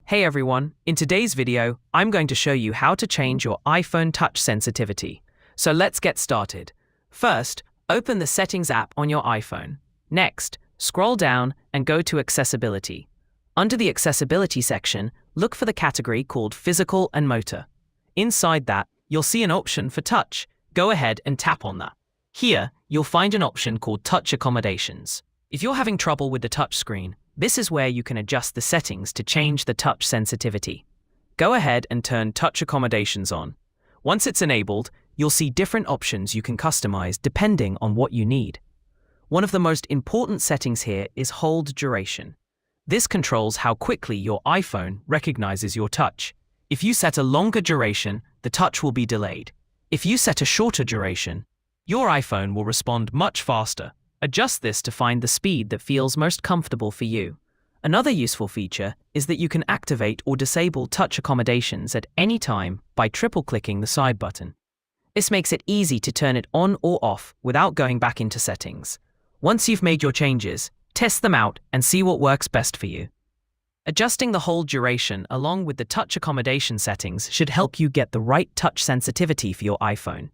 Hey everyone, in today's video, I'm going to show you how to change your iPhone touch sensitivity. So let's get started. First, open the Settings app on your iPhone. Next, scroll down and go to Accessibility. Under the Accessibility section, look for the category called Physical and Motor. Inside that, you'll see an option for touch. Go ahead and tap on that. Here, you'll find an option called Touch Accommodations. If you're having trouble with the touch screen, this is where you can adjust the settings to change the touch sensitivity. Go ahead and turn Touch Accommodations on. Once it's enabled, you'll see different options you can customize depending on what you need. One of the most important settings here is hold duration. This controls how quickly your iPhone recognizes your touch. If you set a longer duration, the touch will be delayed. If you set a shorter duration, your iPhone will respond much faster. Adjust this to find the speed that feels most comfortable for you. Another useful feature is that you can activate or disable touch accommodations at any time by triple-clicking the side button. This makes it easy to turn it on or off without going back into settings. Once you've made your changes, test them out and see what works best for you. Adjusting the hold duration along with the touch accommodation settings should help you get the right touch sensitivity for your iPhone.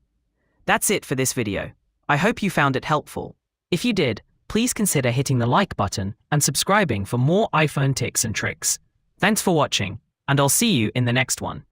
That's it for this video. I hope you found it helpful. If you did, please consider hitting the like button and subscribing for more iPhone tips and tricks. Thanks for watching, and I'll see you in the next one.